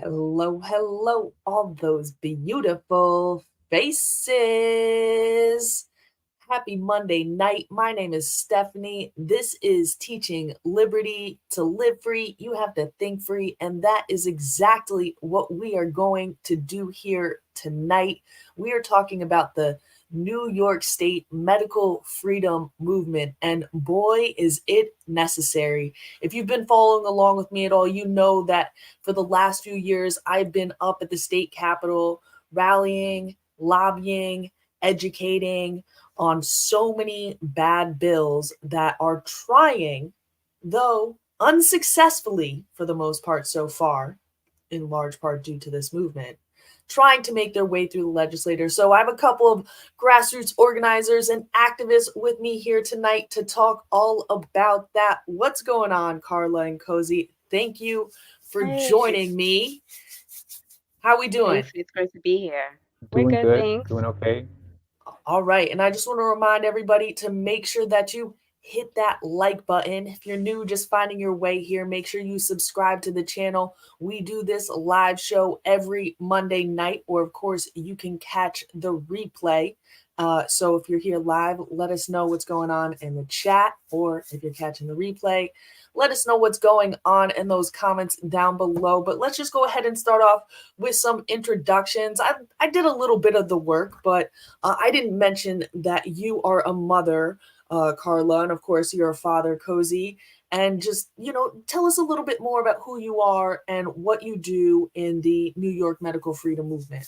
Hello, hello, all those beautiful faces. Happy Monday night. My name is Stephanie. This is Teaching Liberty to Live Free. You have to think free. And that is exactly what we are going to do here tonight. We are talking about the New York State medical freedom movement. And boy, is it necessary. If you've been following along with me at all, you know that for the last few years, I've been up at the state capitol rallying, lobbying, educating on so many bad bills that are trying, though unsuccessfully for the most part so far, in large part due to this movement, trying to make their way through the legislature. So I have a couple of grassroots organizers and activists with me here tonight to talk all about that. What's going on, Carla and Kozi? Thank you for Hey, joining me. How we doing? thanks. It's great to be here. We're Doing good, good, thanks. doing okay. All right. And I just want to remind everybody to make sure that you hit that like button. If you're new, just finding your way here, make sure you subscribe to the channel. We do this live show every Monday night, or of course, you can catch the replay. So if you're here live, let us know what's going on in the chat, or if you're catching the replay, let us know what's going on in those comments down below. But let's just go ahead and start off with some introductions. I did a little bit of the work, but I didn't mention that you are a mother, Carla, and of course you're a father, Kozi. And just, tell us a little bit more about who you are and what you do in the New York medical freedom movement.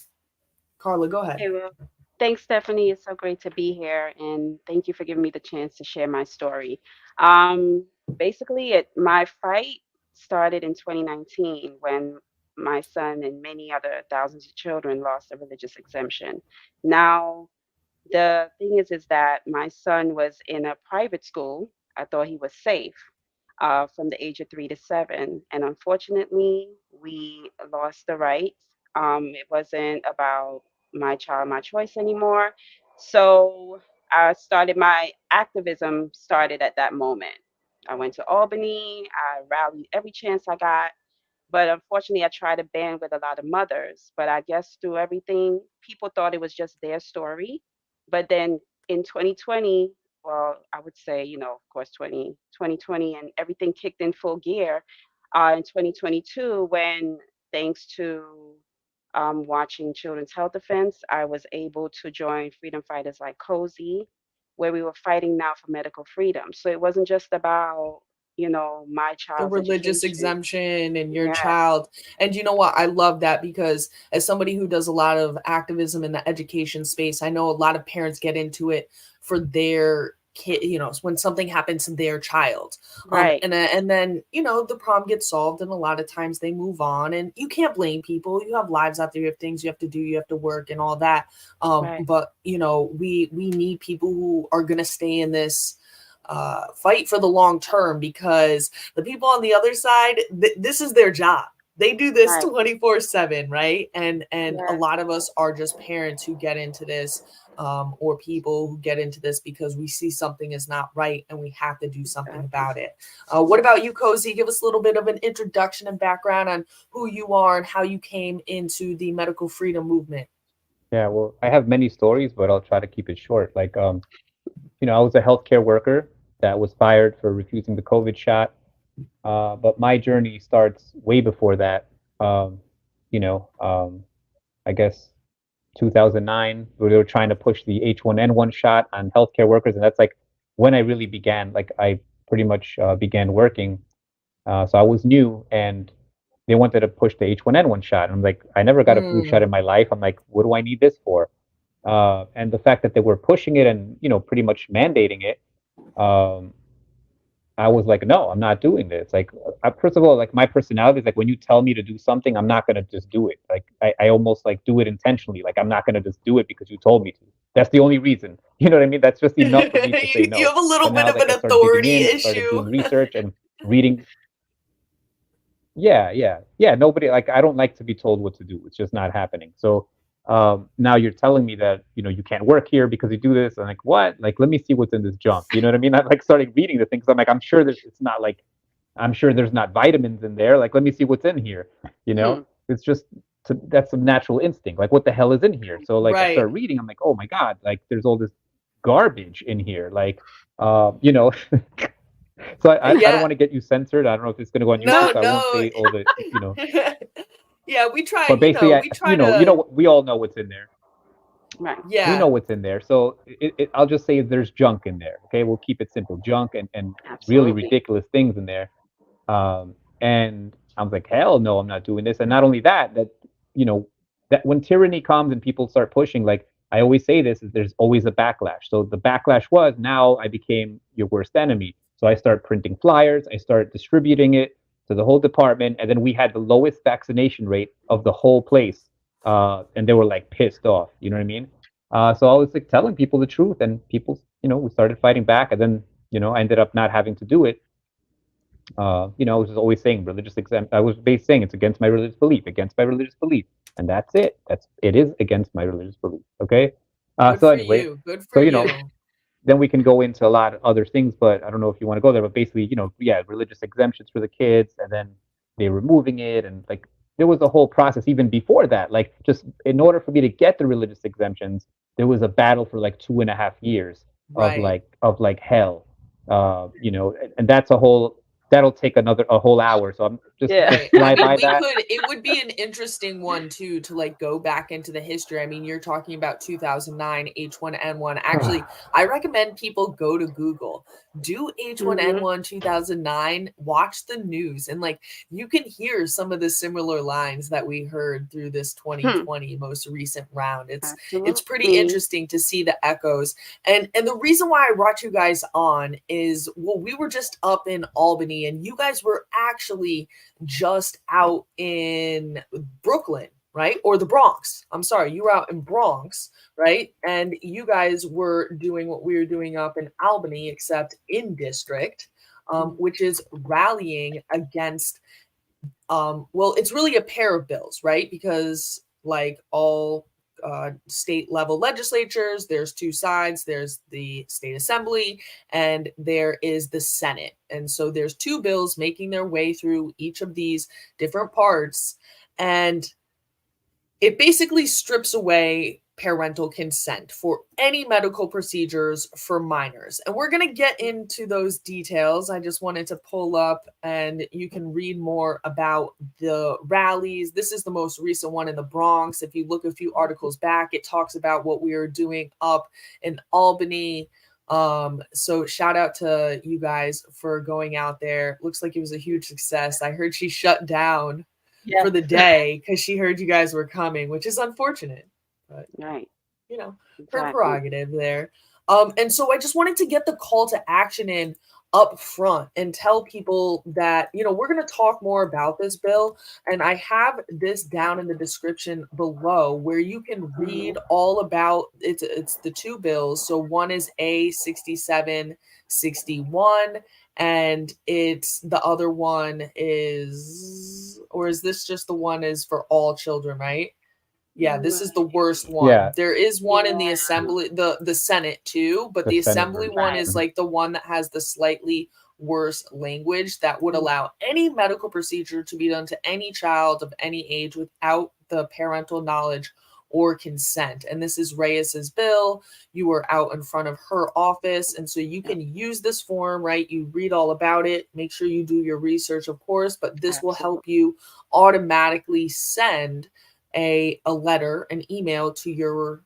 Carla, go ahead. Hey, well, thanks, Stephanie. It's so great to be here, and thank you for giving me the chance to share my story. Um, my fight started in 2019 when my son and many other thousands of children lost a religious exemption. Now, the thing is that my son was in a private school. I thought he was safe from the age of 3 to 7. And unfortunately, we lost the rights. It wasn't about my child, my choice anymore. So I started my activism started at that moment. I went to Albany. I rallied every chance I got. But unfortunately, I tried to band with a lot of mothers. But I guess through everything, people thought it was just their story. But then in 2020, well, I would say, of course, 2020 and everything kicked in full gear in 2022 when, thanks to watching Children's Health Defense, I was able to join freedom fighters like Kozi, where we were fighting now for medical freedom. So it wasn't just about, my The child's religious education. exemption and your Yeah, child. And you know what? I love that because as somebody who does a lot of activism in the education space, I know a lot of parents get into it for their kid, when something happens to their child. right, And then, the problem gets solved and a lot of times they move on and you can't blame people. You have lives out there, you have things you have to do, you have to work and all that. right, But we need people who are going to stay in this fight for the long term, because the people on the other side, this is their job. They do this right. 24/7, right? And a Yeah, lot of us are just parents who get into this, or people who get into this because we see something is not right and we have to do something exactly. about it. What about you, Cozy? Give us a little bit of an introduction and background on who you are and how you came into the medical freedom movement. Yeah, well, I have many stories, but I'll try to keep it short. I was a healthcare worker that was fired for refusing the COVID shot. But my journey starts way before that. Um, you know, um, I guess 2009, where they were trying to push the H1N1 shot on healthcare workers, and that's like when I really began. Like I pretty much began working. So I was new, and they wanted to push the H1N1 shot. And I'm like, I never got a flu shot Mm, in my life. I'm like, what do I need this for? And the fact that they were pushing it and pretty much mandating it, um, I was like, no, I'm not doing this. Like, first of all, like my personality is like when you tell me to do something, I'm not gonna just do it. Like, I almost like do it intentionally. Like, I'm not gonna just do it because you told me to. That's the only reason. You know what I mean? That's just enough for me to say you no. have a But little bit now, of like, an I started digging authority in. I started issue. doing research and reading. Yeah, yeah, yeah. Nobody like I don't like to be told what to do. It's just not happening. So now you're telling me that you can't work here because you do this. I'm like, what? Like, let me see what's in this junk. You know what I mean? I like starting reading the things. I'm like, I'm sure there's it's not like I'm sure there's not vitamins in there. Like, let me see what's in here. You Hmm. know? It's just that's a natural instinct. Like, what the hell is in here? So like I Right. start reading. I'm like, oh my god, like there's all this garbage in here. Like, you know. So I don't Yeah. want to get you censored. I don't know if it's going to go on No. YouTube, No, so I won't no. say all the, you know. Yeah, we try, But basically, we try you to, know, we all know what's in there. Right. We yeah, know what's in there. So I'll just say there's junk in there. Okay, we'll keep it simple. Junk and really Absolutely. ridiculous things in there. And I was like, hell no, I'm not doing this. And not only that, you know, that when tyranny comes and people start pushing, like I always say this, is there's always a backlash. So the backlash was now I became your worst enemy. So I start printing flyers, I start distributing it to the whole department, and then we had the lowest vaccination rate of the whole place. And they were like pissed off. You know what I mean? So I was like telling people the truth, and people, you know, we started fighting back, and then you know I ended up not having to do it. You know, I was just always saying religious exempt. I was basically saying it's against my religious belief, against my religious belief, and that's it. It is against my religious belief. Okay. good So for anyway, you. Good for so you know, you. then we can go into a lot of other things, but I don't know if you want to go there. But basically, you know, yeah, religious exemptions for the kids, and then they removing it, and like there was a whole process even before that. Like just in order for me to get the religious exemptions, there was a battle for like 2.5 years Right. of like hell. You know, and that's a whole that'll take a whole hour. So I'm just Yeah. Right. I fly mean, by that. it would be an interesting one too to like go back into the history. I mean, you're talking about 2009 H1N1. Actually, I recommend people go to Google, do Mhm. H1N1 2009, watch the news, and like you can hear some of the similar lines that we heard through this Hmm. 2020 most recent round. It's pretty Absolutely. interesting to see the echoes. And the reason why I brought you guys on is, well, we were just up in Albany and you guys were actually just out in Brooklyn, right? Or the Bronx. I'm sorry, you were out in Bronx, right? And you guys were doing what we were doing up in Albany, except in district, which is rallying against well, it's really a pair of bills, right? Because like all state level legislatures, there's two sides. There's the state assembly and there is the Senate. And so there's two bills making their way through each of these different parts. And it basically strips away parental consent for any medical procedures for minors. And we're going to get into those details. I just wanted to pull up and you can read more about the rallies. This is the most recent one in the Bronx. If you look a few articles back, it talks about what we are doing up in Albany. So shout out to you guys for going out there. Looks like it was a huge success. I heard she shut down for Yes. the day because she heard you guys were coming, which is unfortunate. But Right. you know, her Exactly. prerogative there. And so I just wanted to get the call to action in up front and tell people that, we're going to talk more about this bill. And I have this down in the description below where you can read Mhm. all about it's the two bills. So one is A6761 and it's the other one is, or is this just the one is for all children, right? Yeah, this is the worst one. Yeah, There is one in the Yeah. assembly, the Senate too, but the the Senate assembly version. one Right. is Mhm. like the one that has the slightly worse language that would Mm. allow any medical procedure to be done to any child of any age without the parental knowledge or consent. And this is Reyes's bill. You were out in front of her office, and so you Yep. can use this form, right? You read all about it. Make sure you do your research, of course, but this will Absolutely. help you automatically send a letter, an email to your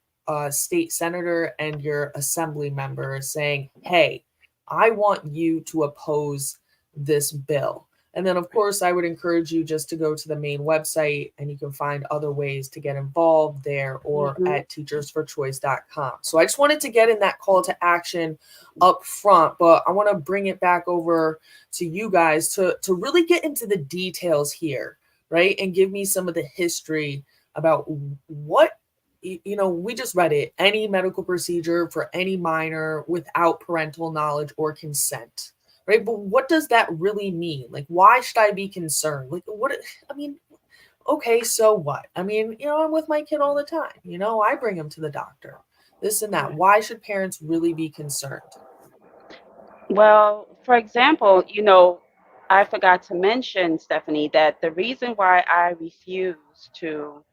state senator and your assembly member saying, hey, I want you to oppose this bill. And then, of course, I would encourage you just to go to the main website and you can find other ways to get involved there or Mhm. at teachersforchoice.com. So I just wanted to get in that call to action up front, but I want to bring it back over to you guys to really get into the details here, right? And give me some of the history about what we just read it, any medical procedure for any minor without parental knowledge or consent, right? But what does that really mean? Like, why should I be concerned? Like, what? I mean, okay, so what? I mean, I'm with my kid all the time. I bring him to the doctor, this and that. Right. Why should parents really be concerned? Well, for example, I forgot to mention, Stephanie, that the reason why I refuse to,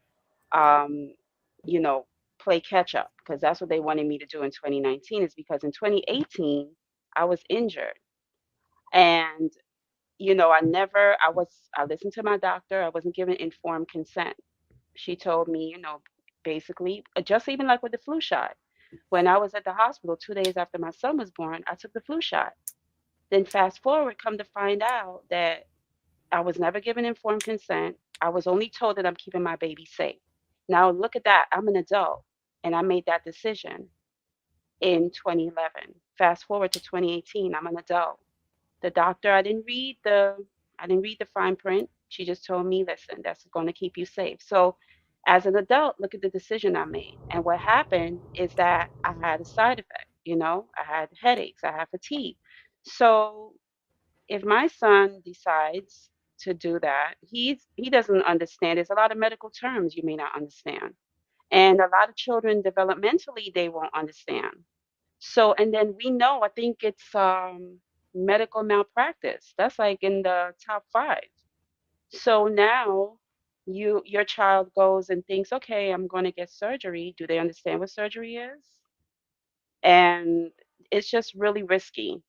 um, you know, play catch up, because that's what they wanted me to do in 2019, is because in 2018 I was injured, and I listened to my doctor. I wasn't given informed consent. She told me, basically, just even like with the flu shot. When I was at the hospital 2 days after my son was born, I took the flu shot. Then fast forward, come to find out that I was never given informed consent. I was only told that I'm keeping my baby safe. Now look at that. I'm an adult and I made that decision in 2011. Fast forward to 2018, I'm an adult. The doctor, I didn't read the fine print. She just told me, listen, that's going to keep you safe. So as an adult, look at the decision I made. And what happened is that I had a side effect. I had headaches, I had fatigue. So if my son decides to do that, he doesn't understand. There's a lot of medical terms you may not understand. And a lot of children developmentally they won't understand. So and then we know, I think it's medical malpractice. That's like in the top 5. So now your child goes and thinks, okay, I'm going to get surgery. Do they understand what surgery is? And it's just really risky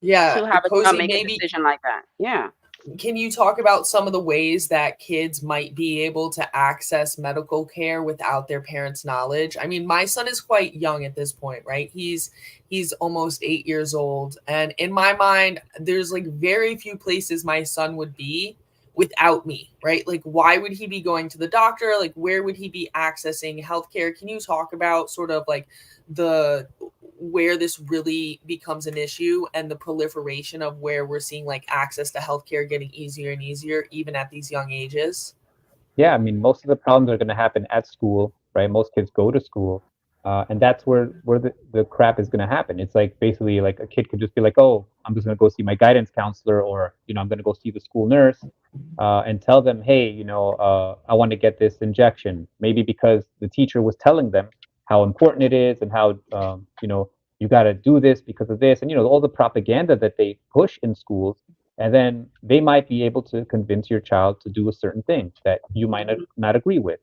Yeah, to have a child Cozy, make a maybe decision like that. Yeah. can you talk about some of the ways that kids might be able to access medical care without their parents' knowledge? I mean, my son is quite young at this point, right? He's almost 8 years old, and in my mind, there's like very few places my son would be without me, right? Like, why would he be going to the doctor? Like, where would he be accessing healthcare? Can you talk about sort of like the where this really becomes an issue and the proliferation of where we're seeing like access to healthcare getting easier and easier even at these young ages? Yeah, I mean, most of the problems are going to happen at school, right? Most kids go to school, and that's where the crap is going to happen. It's like basically like a kid could just be like, "Oh, I'm just going to go see my guidance counselor," or I'm going to go see the school nurse, and tell them, "Hey, I want to get this injection." Maybe because the teacher was telling them how important it is and how you got to do this because of this, and all the propaganda that they push in schools, and then they might be able to convince your child to do a certain thing that you might not agree with.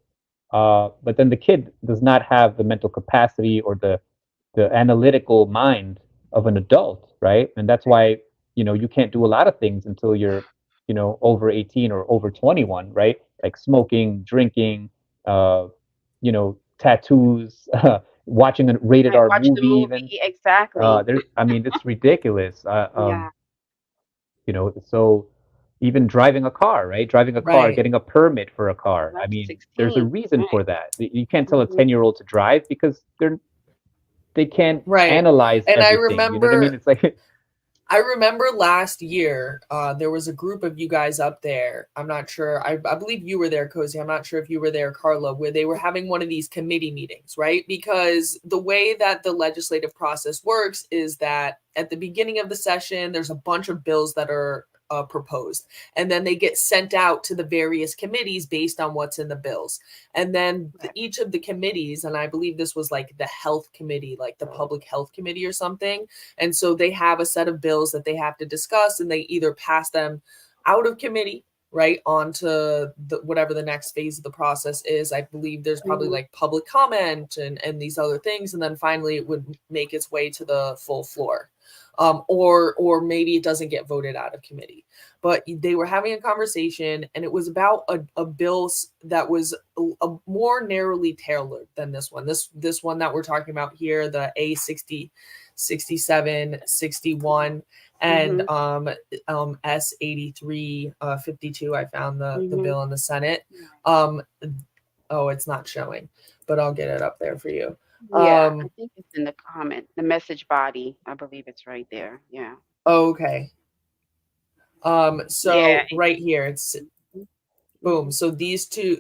But then the kid does not have the mental capacity or the analytical mind of an adult, right? And that's why you can't do a lot of things until you're over 18 or over 21, right? Like smoking, drinking, tattoos, watching a rated Right. R Watch the movie, even. movie. Exactly. I mean, it's ridiculous. Yeah. So even driving a car, right? Driving a car, Right. getting a permit for a car. Up I to mean, there's a 16. reason Right. for that. You can't tell a Hmm. 10-year-old to drive because they can't Right. analyze And everything. You know what I mean? It's like, I remember last year, there was a group of you guys up there. I'm not sure. I believe you were there, Cozy. I'm not sure if you were there, Carla, where they were having one of these committee meetings, right? Because the way that the legislative process works is that at the beginning of the session, there's a bunch of bills that are proposed, and then they get sent out to the various committees based on what's in the bills. And then Right. each of the committees, and I believe this was like the health committee, like the public health committee or something, and so they have a set of bills that they have to discuss, and they either pass them out of committee, right, onto whatever the next phase of the process is. I believe there's probably Hmm. like public comment and these other things, and then finally it would make its way to the full floor. Or maybe it doesn't get voted out of committee. But they were having a conversation, and it was about a bill that was a more narrowly tailored than this one. This one that we're talking about here, the A60, 67, 61, and Hmm. S83 52. I found the Hmm. bill in the Senate. Right. Um, oh, it's not showing, but I'll get it up there for you. Yeah. I Um, think it's in the comment, the message body. I believe it's right there. Yeah. okay. Yeah. So right here, it's boom. Hmm. So these two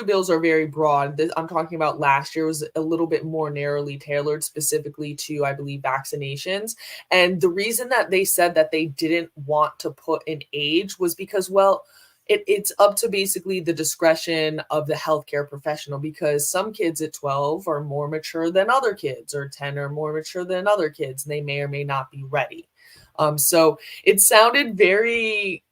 bills are very broad. I'm talking about last year was a little bit more narrowly tailored specifically to, I believe, vaccinations. And the reason that they said that they didn't want to put an age was because, well, it's up to basically the discretion of the healthcare professional, because some kids at 12 are more mature than other kids, or 10 are more mature than other kids, and they may or may not be ready. So it sounded very,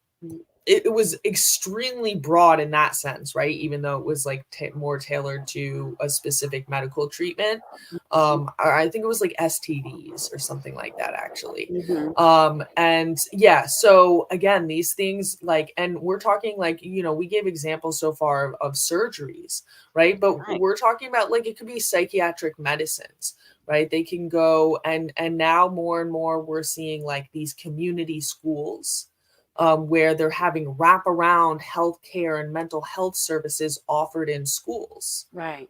it was extremely broad in that sense, right? Even though it was like more tailored to a specific medical treatment. I think it was like STDs or something like that, actually. Mm-hmm. And yeah, so again, these things like, and we're talking like, you know, we gave examples so far of surgeries, right? But Right. we're talking about like, it could be psychiatric medicines, right? They can go, and now more and more we're seeing like these community schools, where they're having wraparound healthcare and mental health services offered in schools. Right.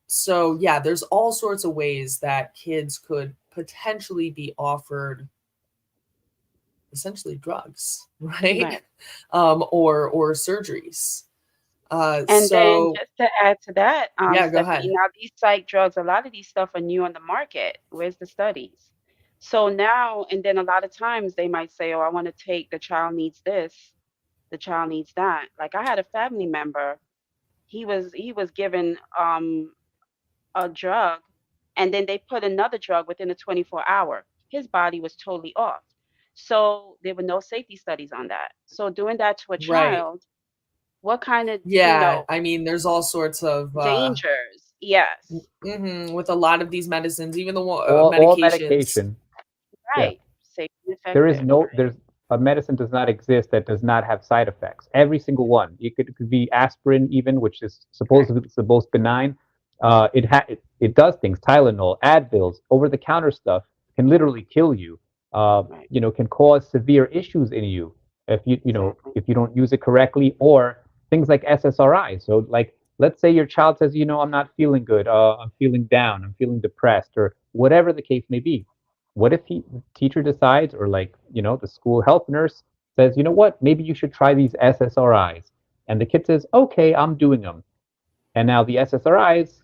So yeah, there's all sorts of ways that kids could potentially be offered essentially drugs, right? Right. Or surgeries. And then So just to add to that, yeah, go Stephanie, ahead. now these psych drugs, a lot of these stuff are new on the market. Where's the studies? So now, and then a lot of times they might say, oh, I want to take, the child needs this, the child needs that. Like I had a family member, he was given a drug, and then they put another drug within a 24-hour. His body was totally off. So there were no safety studies on that. So doing that to a Right. child, what kind of, Yeah, I mean, there's all sorts of dangers? Yes. with a lot of these medicines, even the All medications. medication. Yeah. Right. Safe and There is effective. no there's a medicine does not exist that does not have side effects. Every single one. It could be aspirin even, which is Right. supposedly the most benign. It does things. Tylenol, Advils, over the counter stuff can literally kill you. Right. Can cause severe issues in you if Exactly. if you don't use it correctly, or things like SSRI. So like let's say your child says, I'm not feeling good, I'm feeling down, I'm feeling depressed, or whatever the case may be. What if the teacher decides, or like, the school health nurse says, you know what, maybe you should try these SSRIs. And the kid says, okay, I'm doing them. And now the SSRIs,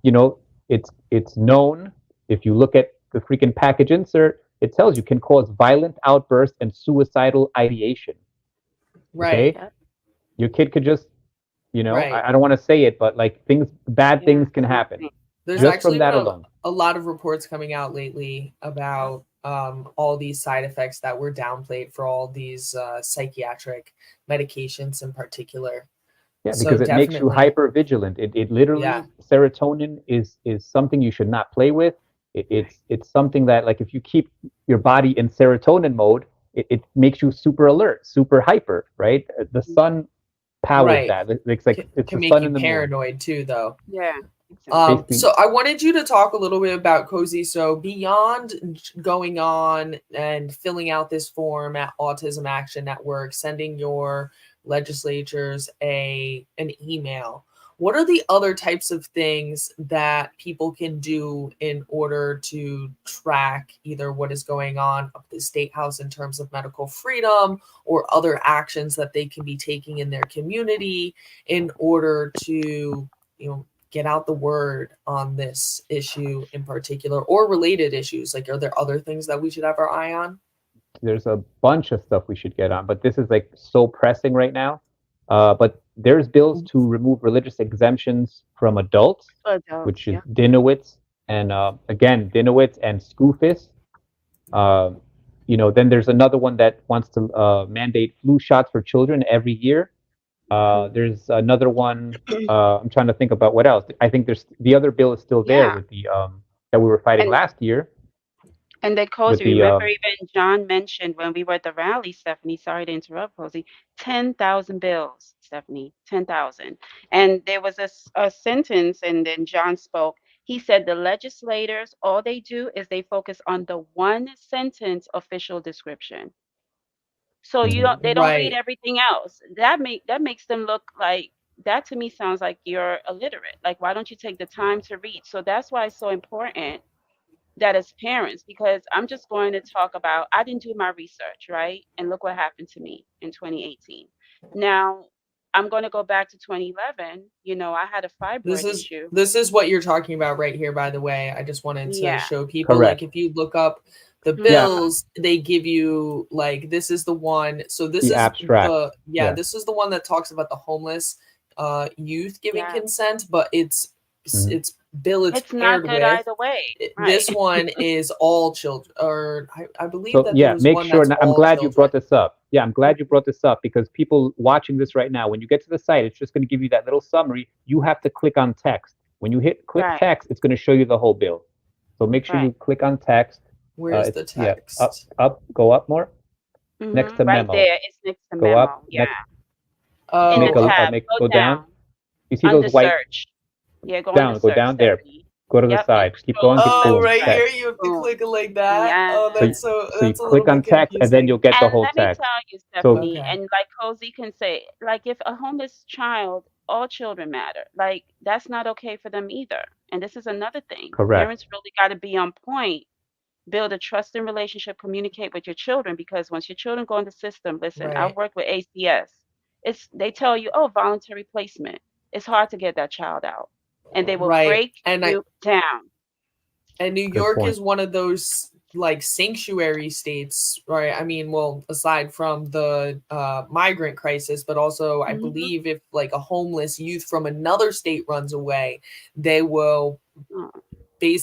you know, it's known. If you look at the freaking package insert, it tells you can cause violent outbursts and suicidal ideation. Right. Okay, Yep. your kid could just, Right. I don't want to say it, but like bad Yeah. things can happen Exactly. There's just actually from been that alone. a lot of reports coming out lately Yep. about all these side effects that were downplayed for all these psychiatric medications in particular. Yeah, So because it makes you definitely, hyper vigilant. It yeah, literally, serotonin is something you should not play with. Right. It's something that, like, if you keep your body in serotonin mode, it makes you super alert, super hyper, right? The Mhm. sun powers right. that. It's like it's Can the make sun you and the moon. paranoid too, though. Yeah. Exactly. Basically, So I wanted you to talk a little bit about Kozi. So beyond going on and filling out this form at Autism Action Network, sending your legislatures an email, what are the other types of things that people can do in order to track either what is going on up the state house in terms of medical freedom, or other actions that they can be taking in their community in order to, get out the word on this issue in particular, or related issues? Like, are there other things that we should have our eye on? there's a bunch of stuff we should get on, but this is like so pressing right now. But there's bills to remove religious exemptions from adults, For adults. which is Yep. Dinowitz, and again, Dinowitz and Skoufis. Uh, then there's another one that wants to mandate flu shots for children every year. Hmm. There's another one. I'm trying to think about what else. I think there's the other bill is still there Yeah. with the that we were fighting And last year And then with Cozy, the remember even John mentioned when we were at the rally, Stephanie, sorry to interrupt, Cozy, 10,000 bills, Stephanie, 10,000. And there was a sentence, and then John spoke. He said the legislators, all they do is they focus on the one sentence official description. So Mhm. they don't read Right. everything else. That makes them look like, that to me sounds like you're illiterate. Like, why don't you take the time to read? So that's why it's so important that as parents, because I'm just going to talk about, I didn't do my research, right? And look what happened to me in 2018. Now, I'm going to go back to 2011. I had a This fibroid is issue. this is what you're talking about right here, by the way. I just wanted to Yeah. show people, like, Correct. if you look up the Yeah, Hmm. bills, they give you like, this is the one. So this the is abstract. the, yeah, Yeah. this is the one that talks about the homeless youth giving Yeah. consent, but it's Mhm. it's bill it's It's not paired good with. either way, right? This one is all children, or I believe So that yeah, there's make one sure. that's I'm all glad you children. brought this up. Yeah, I'm glad you brought this up because people watching this right now, when you get to the site, it's just going to give you that little summary. You have to click on text. When you hit click Right, text, it's going to show you the whole bill. So make sure you right. click on text. Where's the It's yeah, text? go up more. Next to Right memo, there. It's next to go up. memo. Yeah. Next, In the make Oh, tab. make Go go down. down You see those under white search. Yeah, go under down, go search, down there. Stephanie. Go to the Yep, and side. Keep scroll going. to the Keep left oh, and boom. right right. here Text. you have to Boom. click it like that. Yes. Oh, So you, that's a you little click on bit text, and then confusing. you'll get the And whole let me text. tell you, So Stephanie, Okay. and like Cozy can say, like if a homeless child, all children matter. Like that's not okay for them either. And this is another thing. correct. Parents really got to be on point, build a trusting relationship, communicate with your children because once your children go in the system, listen, I've Right. worked with ACS. They tell you, oh, voluntary placement. It's hard to get that child out. And they will Right. break you down. And New Good York point. is one of those like sanctuary states, right? I mean, well, aside from the migrant crisis, but also I Hmm. believe if like a homeless youth from another state runs away, they will Oh,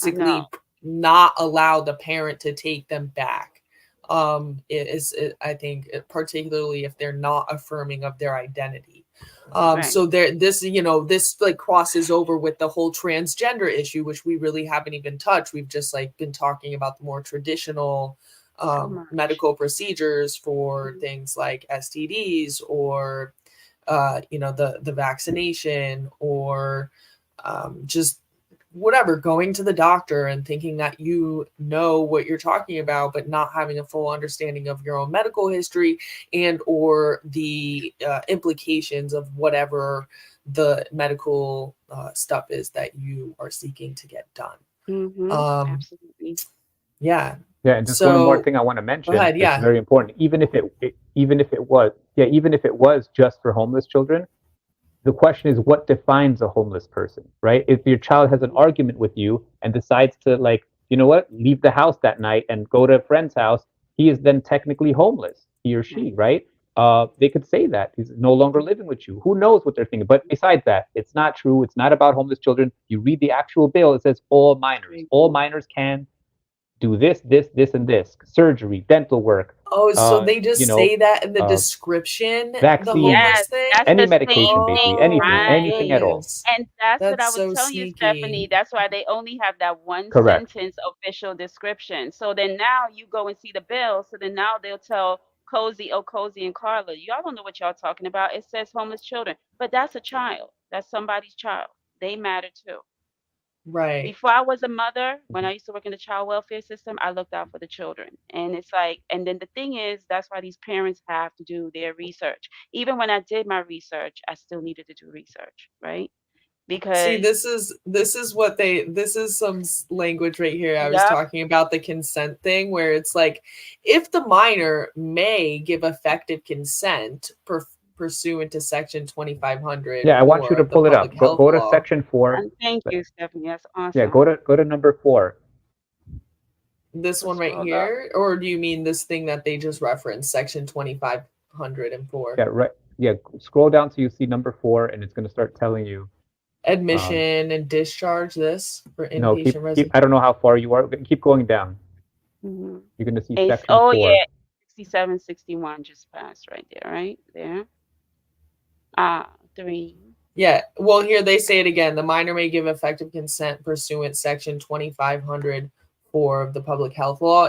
I know. basically not allow the parent to take them back. I think particularly if they're not affirming of their identity. Right. So there, this like crosses over with the whole transgender issue, which we really haven't even touched. We've just like been talking about the more traditional So much. medical procedures for Mhm. things like STDs or the vaccination or just whatever, going to the doctor and thinking that you know what you're talking about but not having a full understanding of your own medical history and or the implications of whatever the medical stuff is that you are seeking to get done. um Absolutely. yeah, Yeah, and just one more so thing I want to go mention. ahead. It's Yeah. very important. Even if it was just for homeless children, the question is what defines a homeless person, right? If your child has an argument with you and decides to like, you know what, leave the house that night and go to a friend's house, he is then technically homeless, he or she, Right. right? They could say that he's no longer living with you. Who knows what they're thinking? But besides that, it's not true. It's not about homeless children. You read the actual bill, it says all minors. Right. All minors can do this, and this, surgery, dental work, Oh, so they you just know, say that in the uh, description, the vaccines, homeless Yes, thing? that's any the medication, same basically, thing, Oh my anything at right? all. goodness. And that's what I That's was so telling you, sneaky. Stephanie. That's why they only have that one Correct. sentence official description. So then now you go and see the bill. So then now they'll tell Cozy, oh, Cozy and Carla, y'all don't know what y'all talking about. It says homeless children, but that's a child. That's somebody's child. They matter too. Right. Before I was a mother, when I used to work in the child welfare system, I looked out for the children. And it's like, and then the thing is, that's why these parents have to do their research. Even when I did my research, I still needed to do research, right? See, Because, this is some language right here. I was yep, talking about the consent thing where it's like if the minor may give effective consent pursuant to section 2500 Yeah, I want you to of the pull it public up. health Go to law. section 4. and thank you, Stephanie. That's Yeah, awesome. go to number 4. This Let's one right scroll up. here, or do you mean this thing that they just referenced, section 2504? Yeah, right. Yeah, scroll down so you see number 4, and it's going to start telling you. Admission and discharge, this for No, inpatient keep. resident. I don't know how far you are. Keep going down. Hmm. You're going to see Ace, section oh, 4. yeah, 67, 61 just passed right there, right? There. 3. Yeah, well, here they say it again. The minor may give effective consent pursuant section 2504 of the public health law.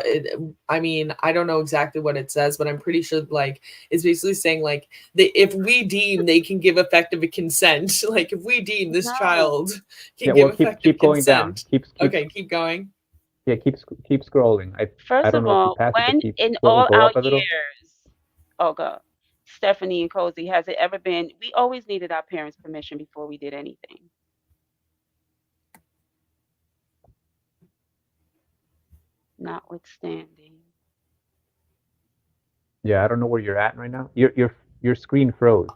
I mean, I don't know exactly what it says, but I'm pretty sure like it's basically saying like if we deem they can give effective consent, like if we deem this No. child can Yeah, give well, effective keep going down. consent. Keep. Okay, keep going. Yeah, keep scrolling. I First don't of know if you all, passed it, but when keep in scroll. all Go our up a little. years, oh God, Stephanie and Cozy, has it ever been? We always needed our parents' permission before we did anything. Notwithstanding. Yeah, I don't know where you're at right now. Your screen froze.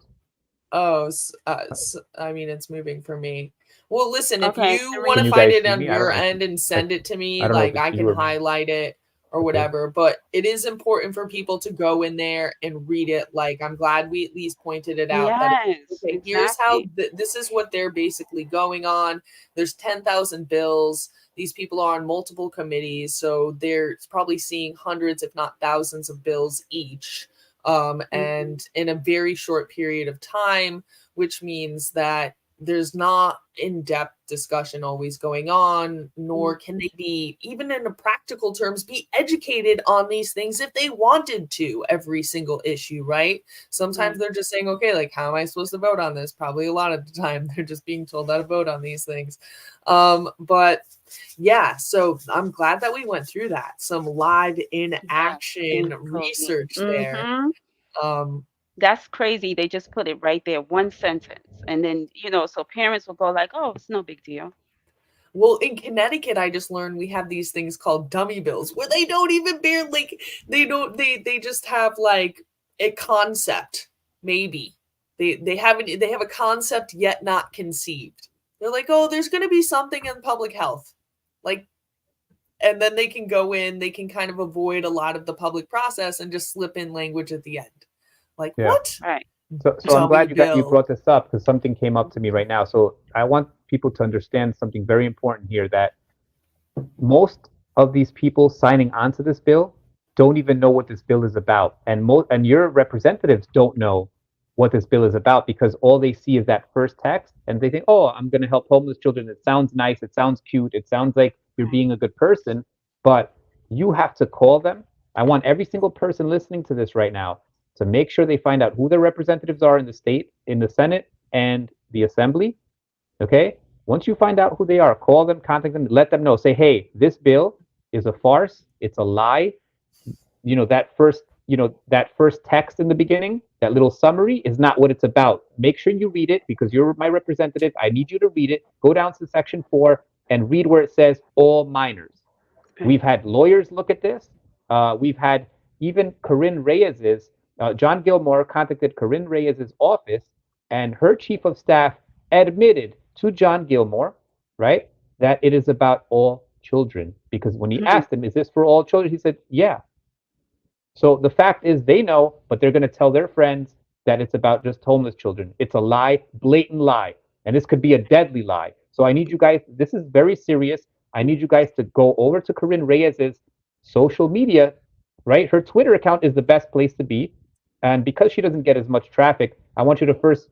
Oh, I mean, it's moving for me. Well, listen, if Okay, you want Can to you three. find guys it see on me? I your don't know if end and I, send it to I me, don't know if like it's I can you or me. highlight it or whatever, but it is important for people to go in there and read it. Like, I'm glad we at least pointed it out that, Yes, okay, here's how, exactly. this is what they're basically going on. There's 10,000 bills. These people are on multiple committees, so they're probably seeing hundreds, if not thousands, of bills each, and in a very short period of time, which means that there's not in-depth discussion always going on, nor can they be, even in a practical terms, be educated on these things if they wanted to every single issue, right? Sometimes they're just saying, okay, like, how am I supposed to vote on this? Probably a lot of the time they're just being told how to vote on these things. But yeah, so I'm glad that we went through that. Some live in action research there. That's crazy. They just put it right there, one sentence. And then, so parents will go like, oh, it's no big deal. Well, in Connecticut, I just learned we have these things called dummy bills where they don't even bear, like, they just have like a concept, maybe. They have a concept yet not conceived. They're like, oh, there's going to be something in public health. Like, and then they can go in, they can kind of avoid a lot of the public process and just slip in language at the end. Like, what? Right. So I'm glad you brought this up because something came up to me right now. So I want people to understand something very important here, that most of these people signing onto this bill don't even know what this bill is about, and your representatives don't know what this bill is about because all they see is that first text and they think, oh, I'm going to help homeless children. It sounds nice. It sounds cute. It sounds like you're being a good person, but you have to call them. I want every single person listening to this right now to make sure they find out who their representatives are in the state, in the Senate, and the Assembly. Okay? Once you find out who they are, call them, contact them, let them know. Say, hey, this bill is a farce. It's a lie. That first text in the beginning, that little summary is not what it's about. Make sure you read it because you're my representative. I need you to read it. Go down to section 4 and read where it says all minors. We've had lawyers look at this. We've had even Corinne Reyes's, John Gilmore contacted Corinne Reyes's office, and her chief of staff admitted to John Gilmore, right, that it is about all children. Because when he asked him, is this for all children? He said, yeah. So the fact is they know, but they're going to tell their friends that it's about just homeless children. It's a lie, blatant lie. And this could be a deadly lie. So I need you guys, this is very serious. I need you guys to go over to Corinne Reyes's social media, right? Her Twitter account is the best place to be. And because she doesn't get as much traffic, I want you to first,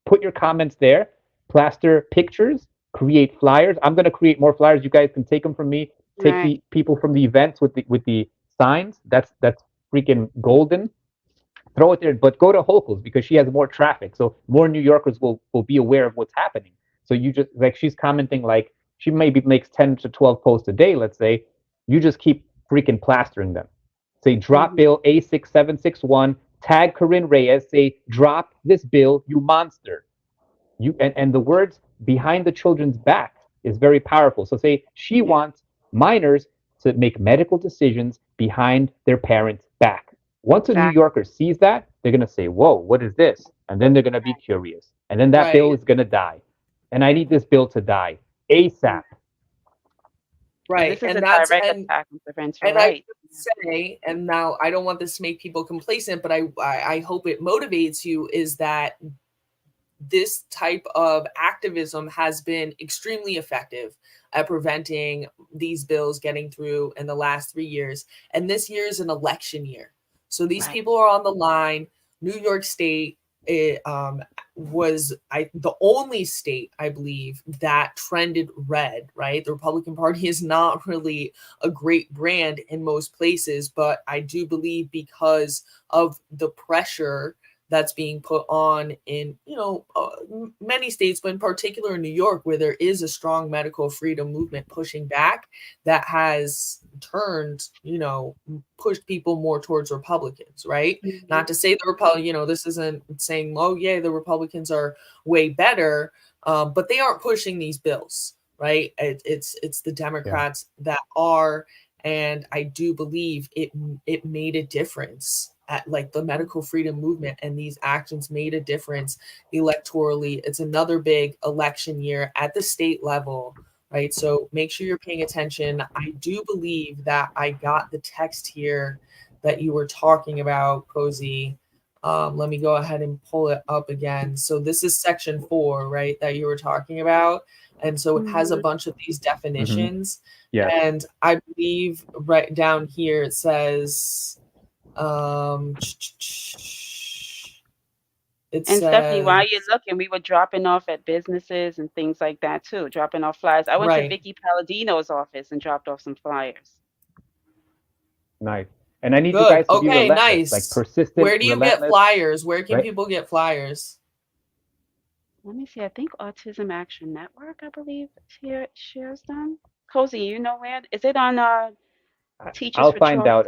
put your comments there, plaster pictures, create flyers. I'm going to create more flyers. You guys can take them from me. Take the people from the events with the signs. That's freaking golden. Throw it there, but go to Hochul's because she has more traffic. So more New Yorkers will be aware of what's happening. So you just, like, she's commenting, like, she maybe makes 10 to 12 posts a day, let's say. You just keep freaking plastering them. Say, drop bill A6761, tag Corinne Reyes, say, drop this bill, you monster. And the words behind the children's back is very powerful. So say, she wants minors to make medical decisions behind their parents' back. Once a New Yorker sees that, they're going to say, whoa, what is this? And then they're going to be curious. And then that bill is going to die. And I need this bill to die ASAP. Right. This is a direct attack on parental rights. I would say, and now I don't want this to make people complacent, but I hope it motivates you, is that this type of activism has been extremely effective at preventing these bills getting through in the last 3 years. And this year is an election year. So these people are on the line. New York State was the only state, I believe, that trended red, right? The Republican Party is not really a great brand in most places, but I do believe because of the pressure that's being put on in, many states, but in particular in New York, where there is a strong medical freedom movement pushing back, that has turned, pushed people more towards Republicans, right? Not to say the Republican, this isn't saying, oh yeah, the Republicans are way better, but they aren't pushing these bills, right? It's the Democrats that are, and I do believe it made a difference. At, like, the medical freedom movement and these actions made a difference electorally. It's another big election year at the state level right? So make sure you're paying attention. I do believe that I got the text here that you were talking about, Cozy. Let me go ahead and pull it up again. So this is section 4, right, that you were talking about. And so it has a Mhm. bunch of these Hmm. definitions. Yes. And I believe right down here it says, um, it And Stephanie, says, while you're looking, we were dropping off at businesses and things like that too, dropping off flyers. I went to right. Vicky Palladino's office and dropped off some flyers. Nice. And I need you Good. guys to be Okay, relentless, like nice. persistent, Where do you get relentless, flyers? Where can right? people get flyers? Let me see. I think Autism Action Network, I believe, shares them. Cozy, you know where? Is it on Teachers I'll for find Choice? out.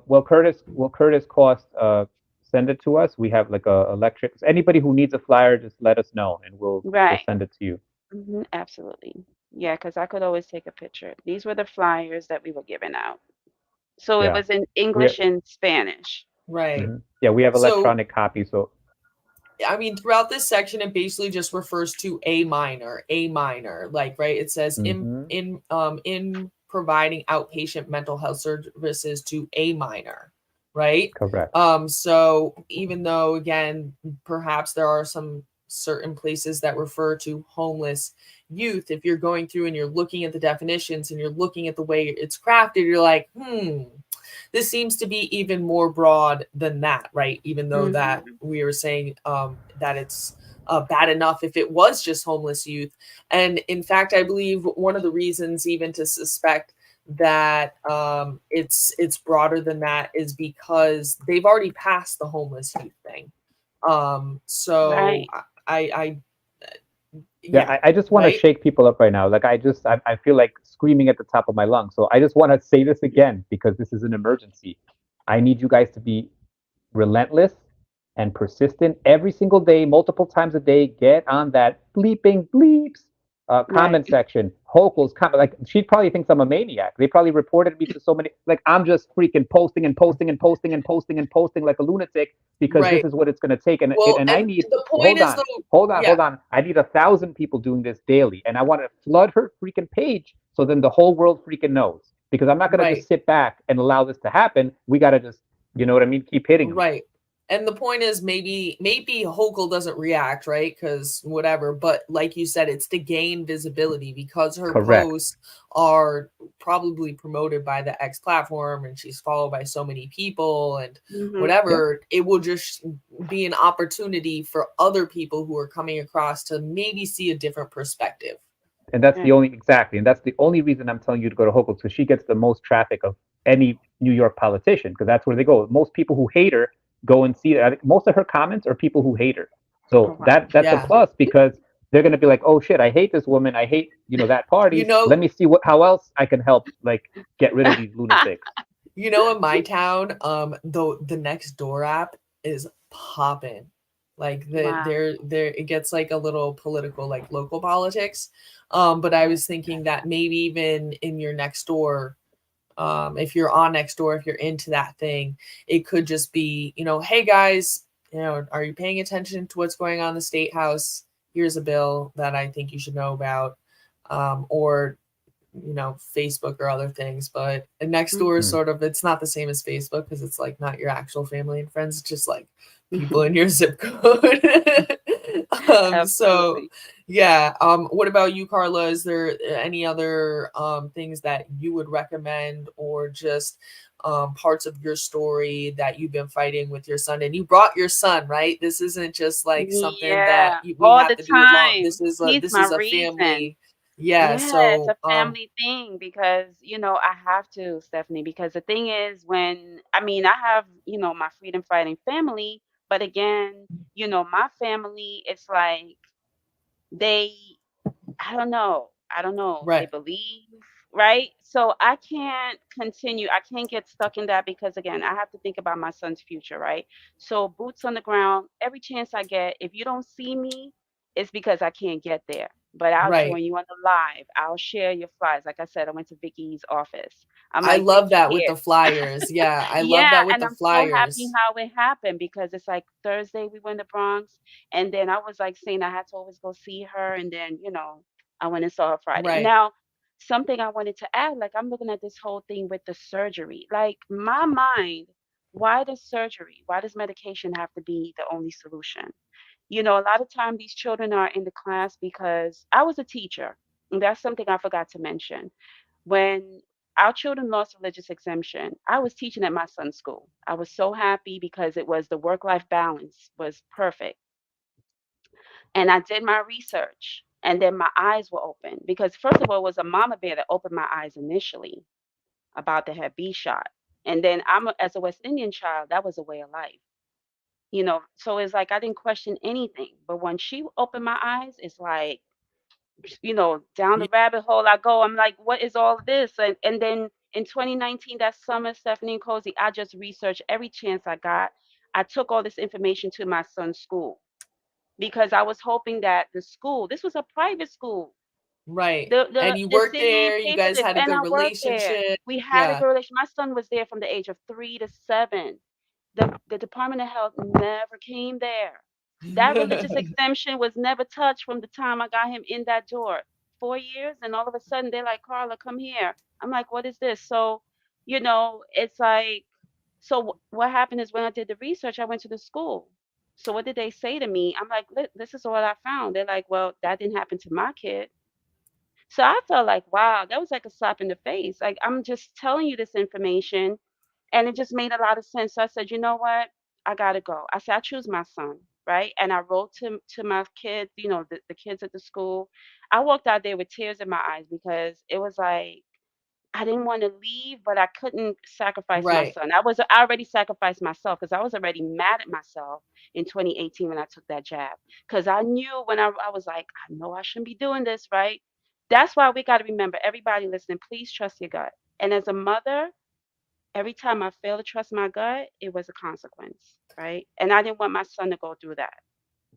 Will Curtis cost send it to us? We have like a electric. Anybody who needs a flyer, just let us know, and we'll Right. send it to you. Absolutely. Yeah, because I could always take a picture. These were the flyers that we were giving out. So it Yeah, was in we English and Spanish. Right. yeah, we have So, electronic copies. So I mean, throughout this section, it basically just refers to A minor, like, right? It says hmm in providing outpatient mental health services to A minor, right? correct. So even though again, perhaps there are some certain places that refer to homeless youth, if you're going through and you're looking at the definitions and you're looking at the way it's crafted, you're like, this seems to be even more broad than that, right? Even though that Hmm. we were saying that it's bad enough if it was just homeless youth. And in fact, I believe one of the reasons even to suspect that it's broader than that is because they've already passed the homeless youth thing. So Right. I Yeah, yeah, I just want to right, shake people up right now. Like I feel like screaming at the top of my lungs. So I just want to say this again because this is an emergency. I need you guys to be relentless and persistent every single day, multiple times a day. Get on that bleeping bleeps Right. comment section. Hochul's comment, like she probably thinks I'm a maniac. They probably reported me to so many. Like I'm just freaking posting and posting and posting and posting and posting like a lunatic because this right. is what it's going to take. And Well, and I and need. the point Hold is on, though, hold on, yeah, hold on. I need 1,000 people doing this daily, and I want to flood her freaking page so then the whole world freaking knows. Because I'm not gonna right. just sit back and allow this to happen. We gotta just, you know what I mean? Keep hitting them. Right. And the point is maybe Hochul doesn't react, right? Because whatever. But like you said, it's to gain visibility because her Correct. posts are probably promoted by the X platform and she's followed by so many people and Hmm. Yep. whatever. It will just be an opportunity for other people who are coming across to maybe see a different perspective. And that's the Right. only exactly, and that's the only reason I'm telling you to go to Hochul because she gets the most traffic of any New York politician because that's where they go. Most people who hate her go and see her. I think most of her comments are people who hate her. So Correct. that's a Yeah. plus because they're gonna be like, oh shit, I hate this woman. I hate that You party. know, Let me see what how else I can help like get rid of these lunatics. in my town, the next door app is popping. Like Wow. there it gets like a little political, like local politics. But I Right. was thinking that maybe even in your next door, if you're on next door, if you're into that thing, it could just be, hey guys, are you paying attention to what's going on in the state house? Here's a bill that I think you should know about. Or Facebook or other things. But next door is Hmm. sort of it's not the same as Facebook because it's like not your actual family and friends, it's just like people Mhm. in your zip code. So Absolutely. yeah. What about you, Carla? Is there any other things that you would recommend or just parts of your story that you've been fighting with your son? And you brought your son, right? This isn't just like something that Yeah. we All have the to do alone. time. He's This my is a reason. family. Yeah, Yeah, it's so a family thing because, I have to, Stephanie, because the thing is I have, my freedom fighting family, but again, my family, it's like they I don't know. I don't know. They right, believe, right? So I can't continue. I can't get stuck in that because again, I have to think about my son's future, right? So boots on the ground, every chance I get, if you don't see me, it's because I can't get there. But I'll right. join you on the live. I'll share your flyers. Like I said, I went to Vicky's office. I'm I like, love Vicky, that with here. the flyers. Yeah, I love Yeah, that with and the I'm so happy flyers. how it happened because it's like Thursday we went to Bronx, and then I was like saying I had to always go see her, and then I went and saw her Friday. Right. Now something I wanted to add, like I'm looking at this whole thing with the surgery. Like my mind, why does surgery, why does medication have to be the only solution? A lot of time these children are in the class because I was a teacher. And that's something I forgot to mention. When our children lost religious exemption, I was teaching at my son's school. I was so happy because it was the work-life balance was perfect. And I did my research, and then my eyes were open because first of all, it was a mama bear that opened my eyes initially about the Hep B shot. And then as a West Indian child, that was a way of life. So it's like I didn't question anything. But when she opened my eyes, it's like, down the Y- rabbit hole I go. I'm like, what is all this? And then in 2019, that summer, Stephanie and Cozy, I just researched every chance I got. I took all this information to my son's school because I was hoping that the school, this was a private school, Right. the And the you the worked city there, you paid for guys this, had a and good I worked there. relationship. We had a Yeah. good relation. My son was there from the age of 3 to 7. The Department of Health never came there. That religious exemption was never touched from the time I got him in that door. 4 years, and all of a sudden they're like, Carla, come here. I'm like, what is this? So, it's like, so what happened is when I did the research, I went to the school. So what did they say to me? I'm like, this is what I found. They're like, well, that didn't happen to my kid. So I felt like, wow, that was like a slap in the face. Like, I'm just telling you this information, and it just made a lot of sense. So I said, you know what? I gotta go. I said, I choose my son, right? And I wrote to my kids, the kids at the school. I walked out there with tears in my eyes because it was like I didn't want to leave, but I couldn't sacrifice my Right. son. I already sacrificed myself because I was already mad at myself in 2018 when I took that jab. Because I knew when I was like, I know I shouldn't be doing this, right? That's why we got to remember, everybody listening, please trust your gut. And as a mother, every time I failed to trust my gut, it was a consequence, right? And I didn't want my son to go through that.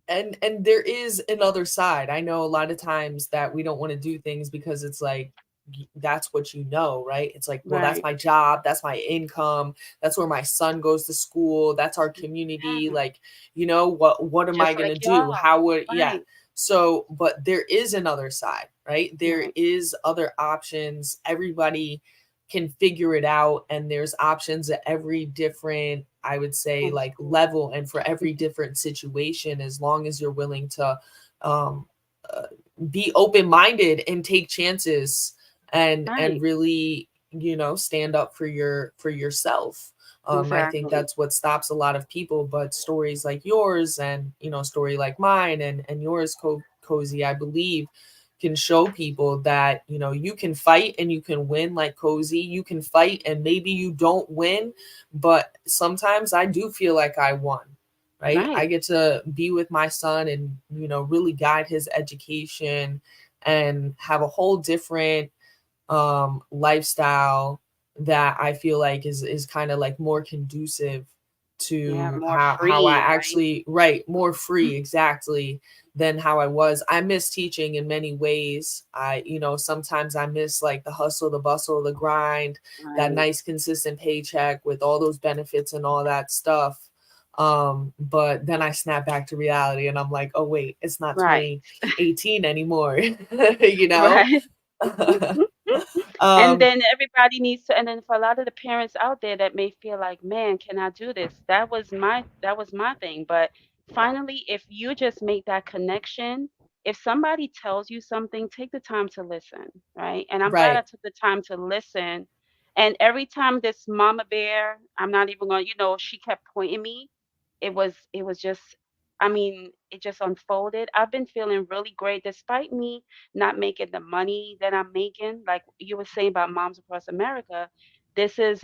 And there is another side. I know a lot of times that we don't want to do things because it's like that's what you know, right? It's like, well, that's Right. my job, that's my income, that's where my son goes to school, that's our community. Yeah. Like, what am I Just going to like do? y'all. How would yeah. Right. So, but there is another side, right? There Right. is other options. Everybody can figure it out, and there's options at every different, I would say, On like school. level and for every different situation, as long as you're willing to um uh, be open-minded and take chances and Right. really, stand up for yourself. I think Exactly. that's what stops a lot of people, but stories like yours and, story like mine and yours, Cozy, I believe can show people that, you can fight and you can win. Like Cozy, you can fight and maybe you don't win, but sometimes I do feel like I won. Right? I Right. get to be with my son and, really guide his education and have a whole different lifestyle that I feel like is kind of like more conducive Yeah. to More how I free, right? actually, right, more free, exactly, than how I was. I miss teaching in many ways. Sometimes I miss like the hustle, the bustle, the grind, that Right. nice consistent paycheck with all those benefits and all that stuff. But then I snap back to reality and I'm like, oh wait, it's not Right. 2018 anymore. you know Right. And um then everybody needs to, and then for a lot of the parents out there that may feel like, man, can I do this? That was my thing. But finally, if you just make that connection, if somebody tells you something, take the time to listen, right? And I'm glad I right. took the time to listen. And every time this mama bear, I'm not even going, she kept pointing me. It was just, I mean, it just unfolded. I've been feeling really great despite me not making the money that I'm making. Like you were saying about Moms Across America, this is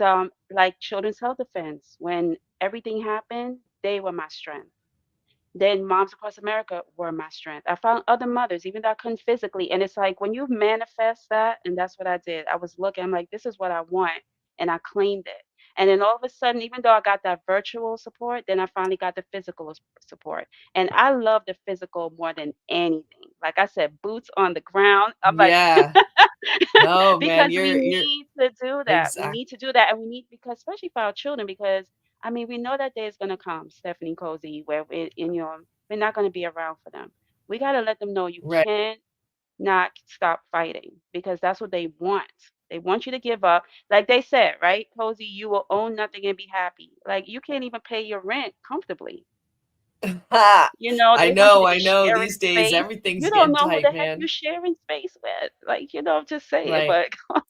like Children's Health Defense. When everything happened, they were my strength. Then Moms Across America were my strength. I found other mothers, even though I couldn't physically. And it's like when you manifest that, and that's what I did. I was looking, I'm like, this is what I want. And I claimed it. And then all of a sudden, even though I got that virtual support, then I finally got the physical support. And I love the physical more than anything. Like I said, boots on the ground. I'm like, Yeah. No, man, because we you're need to do that. We exact need to do that. And we need, because especially for our children, because I mean, we know that day is going to come, Stephanie Cozy, where we're not going to be around for them. We got to let them know you right. can. not stop fighting, because that's what they want. They want you to give up. Like they said, right, Cozy, you will own nothing and be happy. Like you can't even pay your rent comfortably. Ha! They want you to I be know. sharing These days, space. You everything's don't getting know who tight, the heck you're man. sharing space with. Like, I'm just saying, Right. but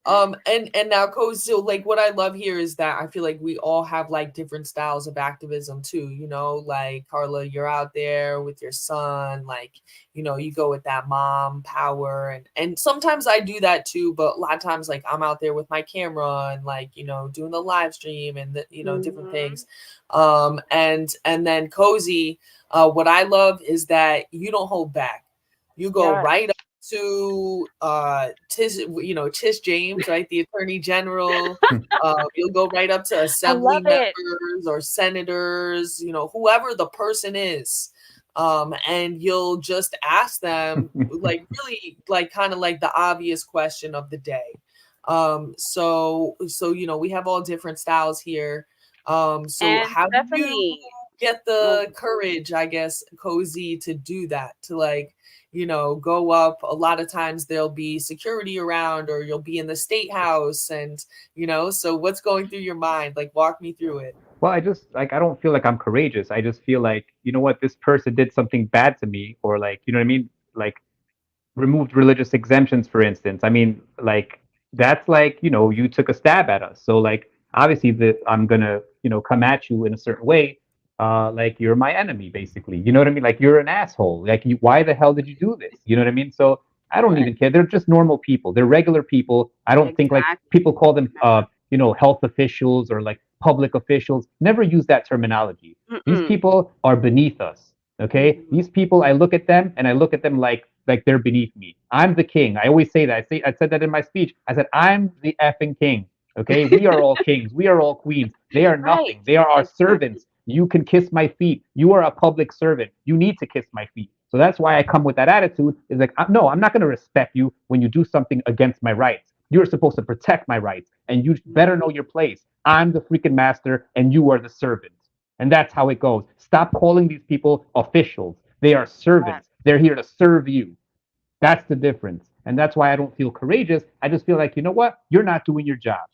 And now, Coach, so like what I love here is that I feel like we all have like different styles of activism too. Like Carla, you're out there with your son, like you go with that mom power, and sometimes I do that too. But a lot of times, like I'm out there with my camera and like doing the live stream and different hmm things. And then Cozy, what I love is that you don't hold back. You go yes. right to Tish James, right, the Attorney General. You'll go right up to I assembly love it. members or senators, whoever the person is. And you'll just ask them like really like kind of like the obvious question of the day. So we have all different styles here. So And how do you Stephanie, get oh, the courage, I guess, Cozy, to do that, to like go up? A lot of times there'll be security around or you'll be in the state house and, so what's going through your mind? Like, walk me through it. Well, I just like I don't feel like I'm courageous. I just feel like, you know what, this person did something bad to me, or like, you know what I mean? Like removed religious exemptions, for instance. I mean, like that's like, you took a stab at us. So like obviously that I'm gonna, come at you in a certain way. Like you're my enemy, basically. You know what I mean? Like you're an asshole. Like why the hell did you do this? You know what I mean? So I don't right. even care. They're just normal people. They're regular people. I don't think like Exactly. people call them health officials or like public officials. Never use that terminology. These Mm-mm. people are beneath us. Okay, hmm these people, I look at them and I look at them like they're beneath me. I'm the king. I always say that. I said that in my speech. I said I'm the effing king. Okay, we are all kings. We are all queens. They are Right. nothing. They are our Exactly. servants. You can kiss my feet. You are a public servant. You need to kiss my feet. So that's why I come with that attitude. Is like, no, I'm not going to respect you when you do something against my rights. You're supposed to protect my rights, and you better know your place. I'm the freaking master, and you are the servant. And that's how it goes. Stop calling these people officials. They are Yes. servants. They're here to serve you. That's the difference. And that's why I don't feel courageous. I just feel like, you know what? You're not doing your job.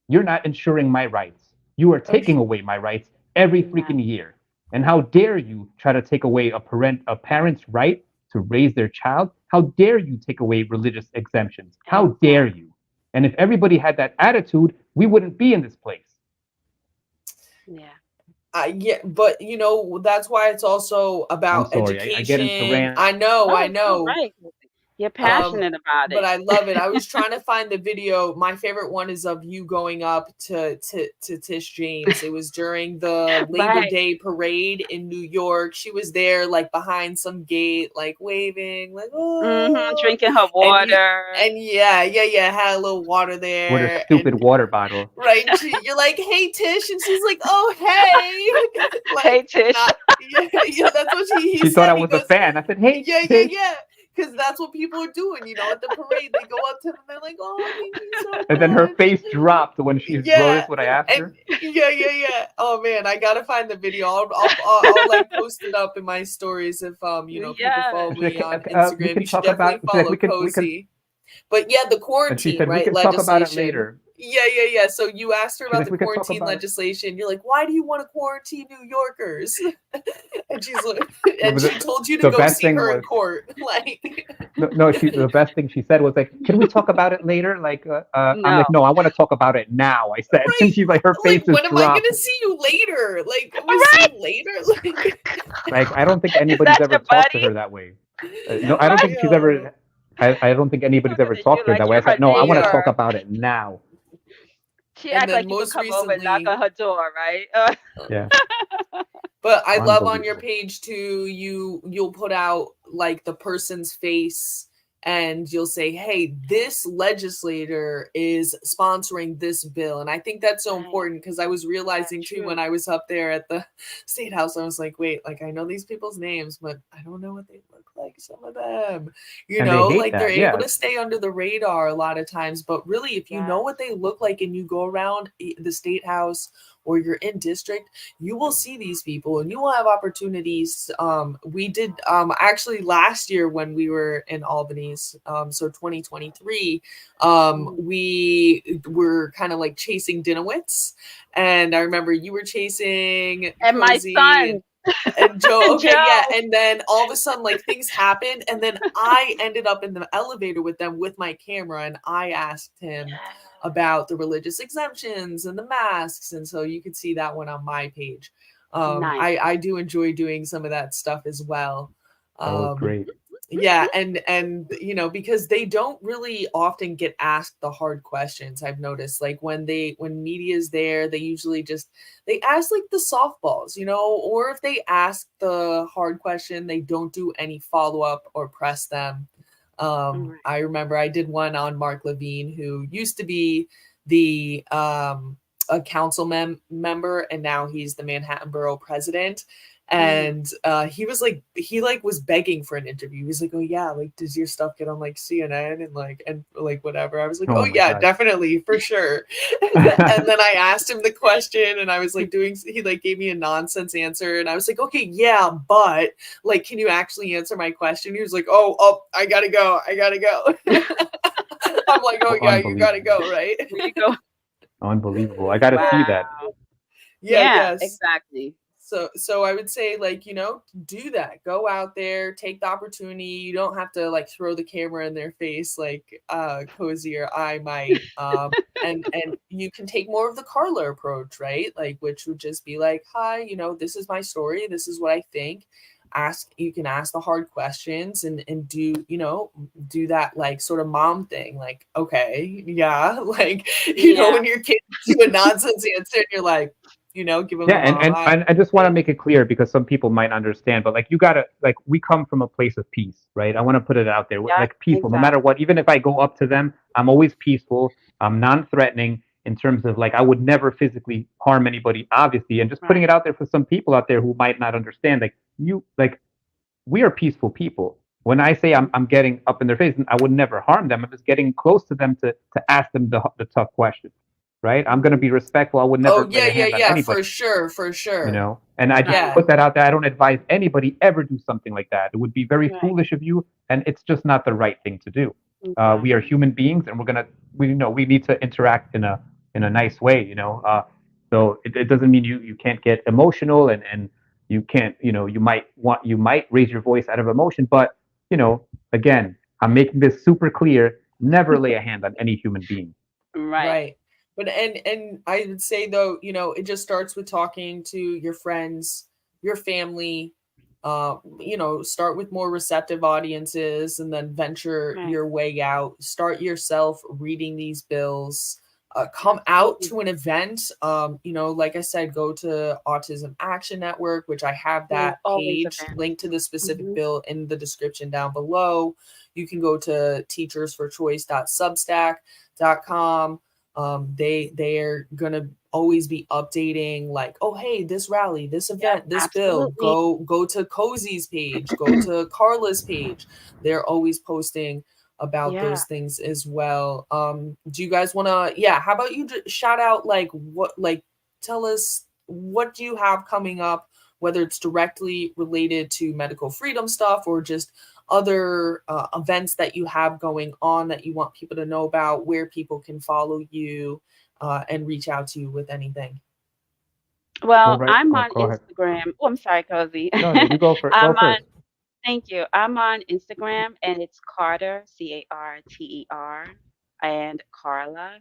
You're not ensuring my rights. You are taking Okay. away my rights every Yes. freaking year. And how dare you try to take away a parent's right to raise their child? How dare you take away religious exemptions? How dare Exactly. you? And if everybody had that attitude, we wouldn't be in this place. Yeah. Yeah, but that's why it's also I'm about sorry. I get into education. rants. I Oh, it's all know. right. You're Um, passionate about but it. I love it. I was trying to find the video. My favorite one is of you going up to Tish James. It was during the Labor Right. Day parade in New York. She was there like behind some gate, like waving, like oh, Drinking her and you water. and yeah, had a little water With her there, stupid water bottle. right. And you're like, hey Tish, and she's like, oh hey, Hey, like Tish. not yeah. That's what he She thought said. I He was a goes, fan. I said, "Hey, yeah, yeah, Tish." yeah. Because that's what people are doing, at the parade. They go up to them, they're like, "Oh, thank you so And then her much." face dropped when she Yeah, noticed what I asked and her. yeah. Oh man, I gotta find the video. I'll like post it up in my stories if people Yes. follow And she's me like, on we Instagram. can You should talk about. definitely She's like, follow we can. Cozy. But yeah, the And she quarantine, said, we right, can talk about it legislation. later. Yeah. So you asked her She's about like, the we can talk quarantine about it. legislation. You're like, why do you want to quarantine New Yorkers? And she's like, But and she told you to the go best see thing her in was court. Like, no, no. The best thing she said was like, "Can we talk about it later?" Like, I'm like, No. "No, I want to talk about it now." I said, and right? she's like, her Like, face just when am I dropped. gonna see you later? Like, I'm gonna see Right. you later. Like, Like, I don't think Is anybody's that ever your talked to buddy? her that way. No, I don't think she's yo, ever. I don't think anybody's ever You talked to her like that way. I you're her said, "No, I want to yeah. talk neighbor. about it now." She And act then like you could most come over and knock recently, on her door, right? Yeah, but I love on your unbelievable. page too, you'll put out like the person's face and you'll say, "Hey, this legislator is sponsoring this bill." And I think that's so Right. important because I was Yeah. realizing too when True. I was up there at the state house, I was like, "Wait, like I know these people's names, but I don't know what they look like, some of them." And they hate Like they're that. able to Yes. stay under the radar a lot of times, but really if you know Yes. what they look like and you go around the state house or you're in district, you will see these people and you will have opportunities. We did actually last year when we were in Albany's, so 2023, Mhm. we were kind of like chasing Dinowitz, and I remember you were chasing And my Kozi son, and Joe. Okay, yeah. Joe. And then all of a sudden, like things happened, and then I ended up in the elevator with them with my camera, and I asked him about the religious exemptions and the masks, and so you could see that one on my page. Nice. I do enjoy doing some of that stuff as well. That was Um, great. yeah, and you know, because they don't really often get asked the hard questions. I've noticed, like when media is there, they usually just they ask like the softballs, you know, or if they ask the hard question, they don't do any follow-up or press them. Right. I remember I did one on Mark Levine, who used to be the a council member, and now he's the Manhattan Borough president. Mhm. And he was like, he like was begging for an interview. He's like, oh yeah, like does your stuff get on like CNN and like whatever? I was like, Oh oh my yeah, gosh. definitely, for sure. And then I asked him the question, and I was like doing, he like gave me a nonsense answer, and I was like, okay, yeah, but like, can you actually answer my question? He was like, oh, I gotta go, I gotta go. I'm like, oh yeah, you gotta Unbelievable. go, right? There you go. Unbelievable. I got to see Wow. that. Yeah, Yeah, yes. exactly. So I would say, like, you know, do that. Go out there, take the opportunity. You don't have to like throw the camera in their face like Cozy or I might. And you can take more of the Carla approach, right? Like, which would just be like, hi, you know, this is my story, this is what I think. Ask, you can ask the hard questions and do, you know, do that like sort of mom thing, like, okay, yeah, like, you know, Yeah. when your kid gives you a nonsense answer and you're like, you know, give them Yeah, the mom eye. and I just want to Right. make it clear because some people might not understand, but like you gotta like we come from a place of peace, right? I want to put it out there. Yeah, Like people, no matter exactly. what, even if I go up to them, I'm always peaceful. I'm non-threatening in terms of like I would never physically harm anybody, obviously, and just putting Right. it out there for some people out there who might not understand. Like you, like we are peaceful people. When I say Mhm. I'm getting up in their face, I would never harm them. I'm just getting close to them to ask them the tough questions, right? I'm gonna Mhm. be respectful. I would Oh never lay yeah, a yeah, hand on yeah, for anybody, sure, for you sure. know. And I just Right. Yeah. put that out there. I don't advise anybody ever do something like that. It would be very Right. foolish of you, and it's just not the right thing to do. We are Exactly. human beings, and we you know we need to interact in a nice way, you know. So it doesn't mean you can't get emotional and you can't, you know, you might raise your voice out of emotion, but you know, again, I'm making this super clear. Never lay a hand on any human being. Right. Right. But and I would say though, you know, it just starts with talking to your friends, your family, you know, start with more receptive audiences and then venture Right. your way out. Start yourself reading these bills. Come out Absolutely. to an event. You know, like I said, go to Autism Action Network, which I have There's that always page events. linked to the specific Mhm. bill in the description down below. You can go to teachersforchoice.substack.com. They're gonna always be updating like, oh hey, this rally, this Yep, event, this bill. absolutely. Go to Cozy's page, go to Carla's page. They're always posting about Yeah. those things as well. Do you guys want to, yeah, how about you shout out like what, like tell us what do you have coming up, whether it's directly related to medical freedom stuff or just other events that you have going on that you want people to know about, where people can follow you and reach out to you with anything. Go Well, right. I'm Go on go ahead. Instagram. Oh, I'm sorry, Cozy. No, you go for I'm go on first. Thank you. I'm on Instagram and it's Carter, Carter, and Carla,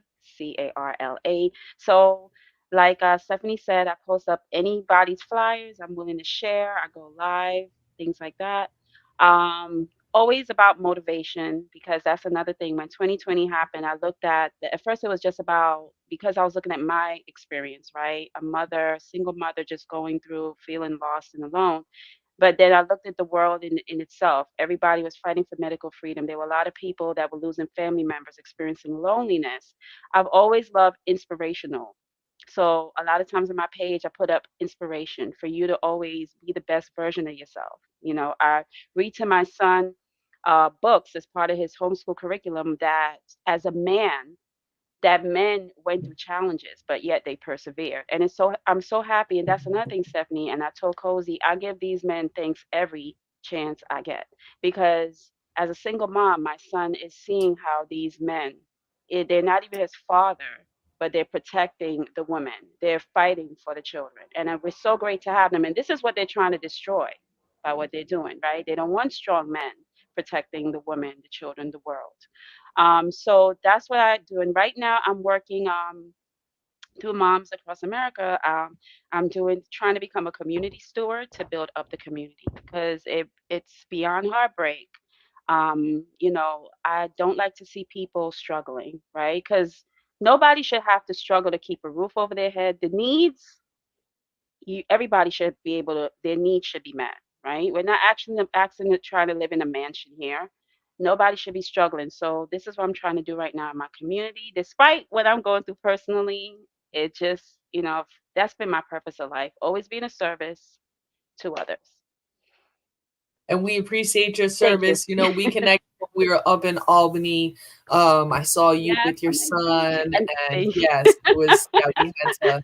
Carla. So, like Stephanie said, I post up anybody's flyers I'm willing to share. I go live, things like that. Always about motivation because that's another thing. When 2020 happened, I looked at first it was just about because I was looking at my experience, right? A mother, single mother, just going through feeling lost and alone, but then I looked at the world in itself. Everybody was fighting for medical freedom. There were a lot of people that were losing family members, experiencing loneliness. I've always loved inspirational. So a lot of times on my page, I put up inspiration for you to always be the best version of yourself. You know, I read to my son books as part of his homeschool curriculum that as a man that men went through challenges, but yet they persevered. And it's so I'm so happy. And that's another thing, Stephanie. And I told Cozy, I give these men thanks every chance I get because as a single mom, my son is seeing how these men, they're not even his father, but they're protecting the women. They're fighting for the children. And it was so great to have them. And this is what they're trying to destroy by what they're doing, right? They don't want strong men protecting the women, the children, the world. So that's what I do. And right now I'm working through moms across America. I'm doing trying to become a community steward to build up the community because it's beyond heartbreak. I don't like to see people struggling, right? Because nobody should have to struggle to keep a roof over their head. The needs, everybody should be able to, their needs should be met, right? We're not asking to try to live in a mansion here. Nobody should be struggling. So this is what I'm trying to do right now in my community. Despite what I'm going through personally, it just, that's been my purpose of life, always being a service to others. And we appreciate your Thank you. service. We connected when we were up in Albany. I saw you Yes, with your thank you. son, And and thank you. yes, it was. Yeah, we had to.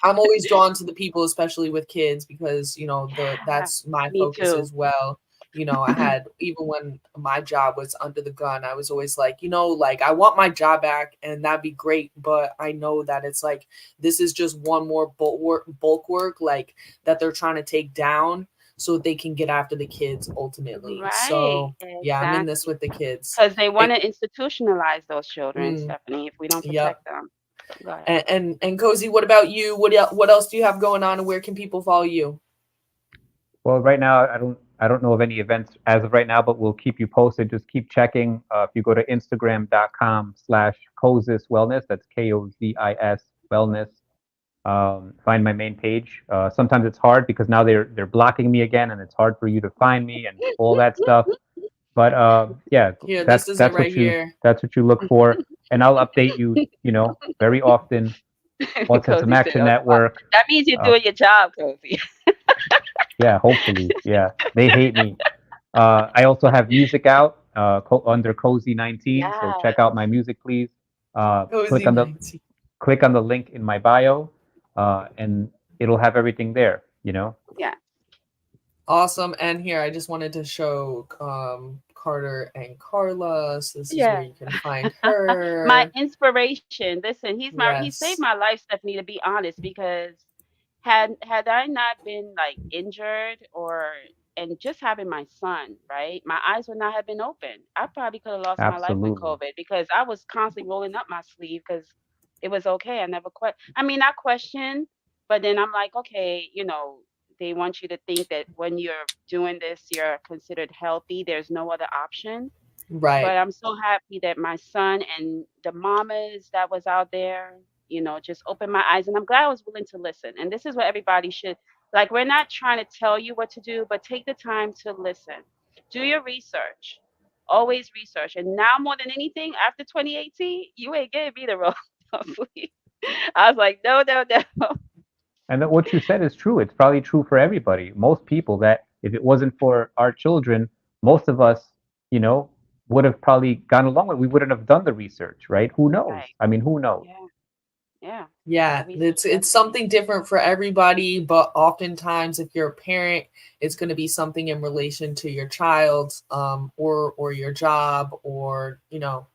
I'm always drawn to the people, especially with kids, because Yeah, that's my me focus too. as well. I had, even when my job was under the gun, I was always like, like, I want my job back, and that'd be great, but I know that it's like this is just one more bulk work, like that they're trying to take down so they can get after the kids ultimately. Right, So yeah, I'm in this exactly. with the kids. Because they And, want to institutionalize those children, mm, Stephanie, if we don't yep. protect them. Go ahead. And Cozy, what about you? What else do you have going on, and where can people follow you? Well, right now I don't know of any events as of right now, but we'll keep you posted. Just keep checking. If you go to Instagram.com/Kozis Wellness, that's KOZIS Wellness. Find my main page. Sometimes it's hard because now they're blocking me again, and it's hard for you to find me and all that stuff. But yeah, Here, this that's is it that's right what you here. that's what you look for, and I'll update you, very often once there's some Cozy said, action "Oh, at wow. work. That means you're Uh, doing your job, Cozy." yeah, hopefully, yeah, they hate me. I also have music out under Cozy 19, so check Yes. out my music, please. Uh, click Cozy on the 19. click on the link in my bio, and it'll have everything there. Yeah. Awesome. And here, I just wanted to show Carter and Carla. So this is where Yeah. you can find My her. inspiration. Listen, he saved Yes. my life, Stephanie, to be honest, because had I not been like injured or and just having my son, right? My eyes would not have been open. I probably could have lost my life with Absolutely. COVID because I was constantly rolling up my sleeve because it was okay. I never I mean, I questioned, but then I'm like, okay, they want you to think that when you're doing this, you're considered healthy. There's no other option. But Right. I'm so happy that my son and the mamas that was out there, just opened my eyes. And I'm glad I was willing to listen. And this is what everybody should like. We're not trying to tell you what to do, but take the time to listen. Do your research. Always research. And now more than anything, after 2018, you ain't getting me the wrong sleep. I was like, no, no, no. And that what you said is true. It's probably true for everybody. Most people, that if it wasn't for our children, most of us, you know, would have probably gone along with. We wouldn't have done the research, right? Who knows? Right. I mean, who knows? Yeah. Yeah. The Yeah, research it's definitely. something different for everybody, but oftentimes if you're a parent, it's going to be something in relation to your child, or your job, or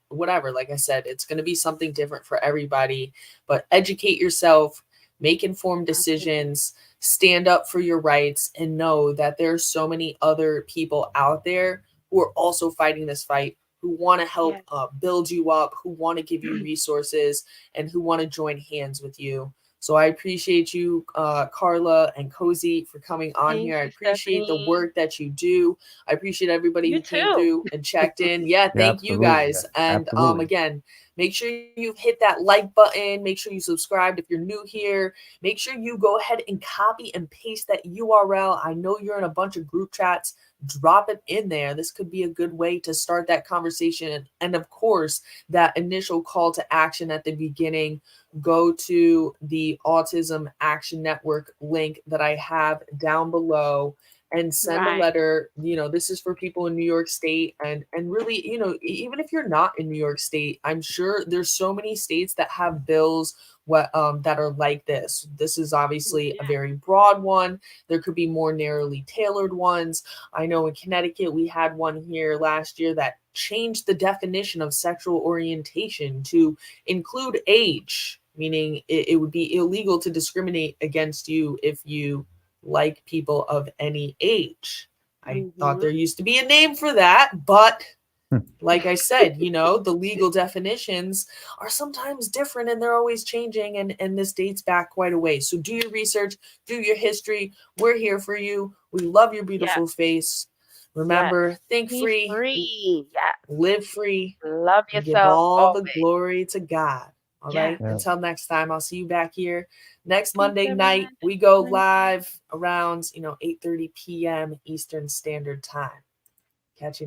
whatever. Like I said, it's going to be something different for everybody. But educate yourself, make informed Absolutely. decisions, stand up for your rights, and know that there's so many other people out there who are also fighting this fight, who want to help Yeah. build you up, who want to give you resources, and who want to join hands with you. So I appreciate you, Carla and Cozy, for coming on Thank here. I you, appreciate the Stephanie. work that you do. I appreciate everybody You who came too. through and checked in. Yeah, Yeah, thank you absolutely. guys. And Absolutely. again, make sure you hit that like button. Make sure you subscribe if you're new here. Make sure you go ahead and copy and paste that URL. I know you're in a bunch of group chats. Drop it in there. This could be a good way to start that conversation. And of course, that initial call to action at the beginning, go to the Autism Action Network link that I have down below and send a Right. letter. This is for people in New York State, and really, even if you're not in New York State, I'm sure there's so many states that have bills that are like this. This is obviously a Yeah. very broad one. There could be more narrowly tailored ones. I know in Connecticut we had one here last year that changed the definition of sexual orientation to include age, meaning it would be illegal to discriminate against you if you like people of any age. I thought there Mhm. used to be a name for that, but Hmm. like I said, the legal definitions are sometimes different and they're always changing, and this dates back quite a way. So do your research, do your history. We're here for you. We love your Yes. beautiful face. Yes. Remember, think Be free, free. Yes. live free, Love and give yourself all the always. glory to God. All Yes. right. Yeah. Until next time, I'll see you back here next Peace, Monday night. everyone. We go Bye. live around 8:30 p.m. Eastern Standard Time. Catch you